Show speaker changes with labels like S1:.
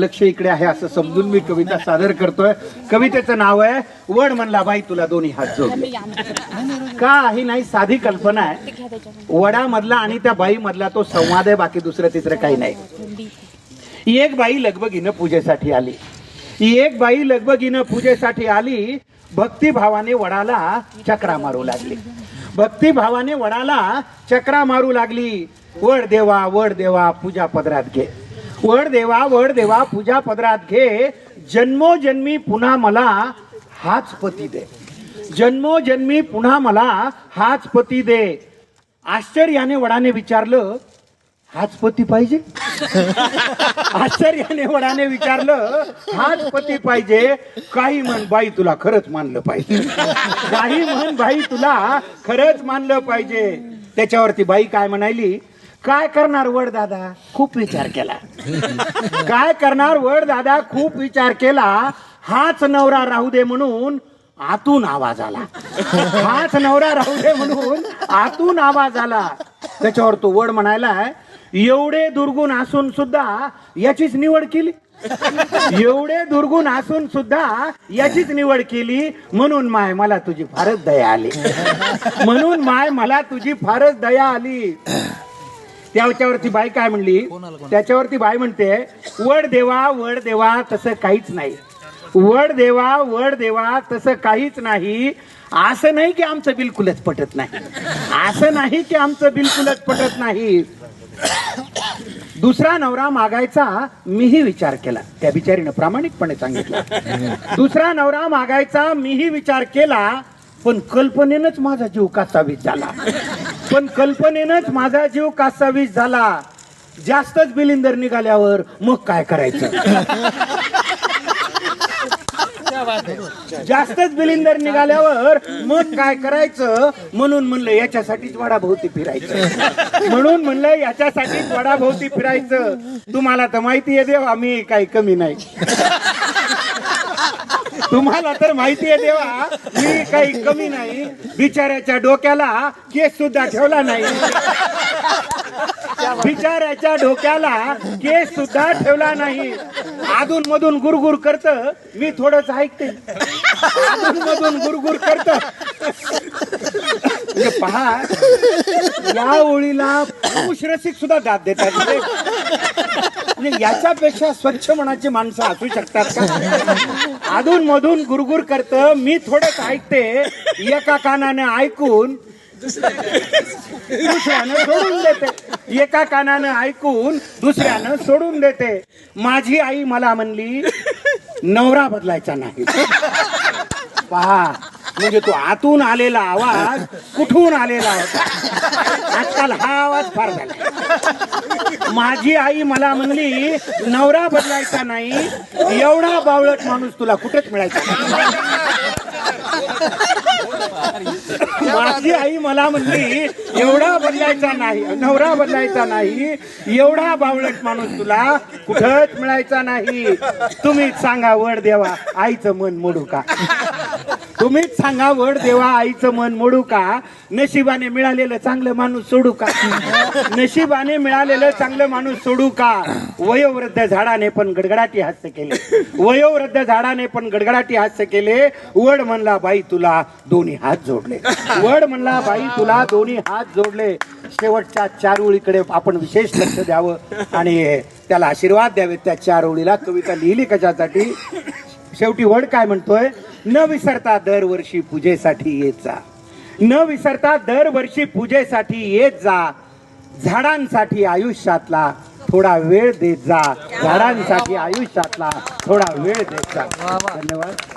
S1: लक्ष इकडे आहे असं समजून मी कविता सादर करतोय. कवितेचं नाव आहे वड म्हणला बाई तुला दोन्ही हात जोडले. काही नाही, साधी कल्पना आहे. वडामधला आणि त्या बाई मधला तो संवाद आहे, बाकी दुसरं तिसरं काही नाही. एक बाई लगबगीनं पूजेसाठी आली. एक बाई लगबगीनं पूजेसाठी आली. भक्तिभावाने वडाला चक्रा मारू लागली. भक्तिभावाने वडाला चक्रा मारू लागली. वड देवा पूजा पदरात घे. वड देवा पूजा पदरात घे. जन्मोजन्मी पुन्हा मला हाच पती दे. जन्मोजन्मी पुन्हा मला हाच पती दे. आश्चर्याने वडाने विचारलं, हाच पती पाहिजे? आश्चर्याने वडाने विचारलं, हाच पती पाहिजे? काही म्हण बाई तुला खरंच मानलं पाहिजे. काही म्हण बाई तुला खरंच मानलं पाहिजे. त्याच्यावरती बाई काय म्हणाली, काय करणार वड दादा, खूप विचार केला. काय करणार वड दादा, खूप विचार केला. हाच नवरा राहू दे म्हणून आतून आवाज आला. हाच नवरा राहू दे म्हणून आतून आवाज आला. त्याच्यावर तो वड म्हणायला, एवढे दुर्गुण असून सुद्धा याचीच निवड केली. एवढे दुर्गुण असून सुद्धा याचीच निवड केली. म्हणून माय मला तुझी फारच दया आली. म्हणून माय मला तुझी फारच दया आली. त्याच्यावरती बाई काय म्हणली, त्याच्यावरती बाई म्हणते, वड देवा तसं काहीच नाही. वड देवा तसं काहीच नाही. असं नाही की आमचं बिलकुलच पटत नाही. असं नाही की आमचं बिलकुलच पटत नाही. दुसरा नवरा मागायचा मीही विचार केला. त्या बिचारीनं प्रामाणिकपणे सांगितलं, दुसरा नवरा मागायचा मीही विचार केला. पण कल्पनेनंच माझा जीव कासावीस झाला. पण कल्पनेनंच माझा जीव कासावीस झाला. जास्तच बिलिंदर निघाल्यावर मग काय करायचं? जास्तच बिलिंदर निघाल्यावर मग काय करायचं? म्हणून म्हणलं याच्यासाठीच वडाभोवती फिरायचं. म्हणून म्हणलं याच्यासाठीच वडाभोवती फिरायचं. तुम्हाला तर माहिती आहे देवा, मी काही कमी नाही. तुम्हाला तर माहिती आहे देवा, मी काही कमी नाही. बिचाऱ्याच्या डोक्याला केस सुद्धा ठेवला नाही. बिचाऱ्याच्या डोक्याला केस सुद्धा ठेवला नाही. अधून मधून गुरगुर करत, मी थोडंच ऐकते. अधून मधून गुरगुर करत. पहा, या ओळीला पुरुष रसिक सुद्धा दाद देतात. म्हणजे याच्यापेक्षा स्वच्छ मनाची माणसं असू शकतात का? अधून मधून गुरगुर करत, मी थोडंच ऐकते. एका कानानं ऐकून दुसऱ्यानं सोडून देते. एका कानानं ऐकून दुसऱ्यानं सोडून देते. माझी आई मला म्हणली, नवरा बदलायचा नाही. पहा, म्हणजे तो आतून आलेला आवाज कुठून आलेला होता. आजकाल हा आवाज फार झाला. माझी आई मला म्हणली, नवरा बदलायचा नाही. एवढा बावळट माणूस तुला कुठेच मिळायचा नाही. माझी आई मला म्हणली, एवढा बदलायचा नाही, नवरा बदलायचा नाही. एवढा बावळट माणूस तुला कुठंच मिळायचा नाही. तुम्हीच सांगा वड देवा, आईचं मन मोडू का? तुम्हीच सांगा वड देवा, आईचं मन मोडू का? नशिबाने मिळालेलं चांगलं माणूस सोडू का? नशिबाने मिळालेलं चांगलं माणूस सोडू का? वयोवृद्ध झाडाने पण गडगडाटी हास्य केले. वयोवृद्ध झाडाने पण गडगडाटी हास्य केले. वड म्हणला बाई तुला दोन्ही हात जोडले. वड म्हणला बाई तुला दोन्ही हात जोडले. शेवटच्या 4 ओळीकडे आपण विशेष लक्ष द्यावं आणि त्याला आशीर्वाद द्यावे. त्या 4 ओळीला कविता लिहिली कशासाठी? शेवटी वड काय म्हणतोय, न विसरता दरवर्षी पूजेसाठी येत जा. न विसरता दरवर्षी पूजेसाठी येत जा. झाडांसाठी आयुष्यातला थोडा वेळ देत जा. झाडांसाठी आयुष्यातला थोडा वेळ देत जा. धन्यवाद.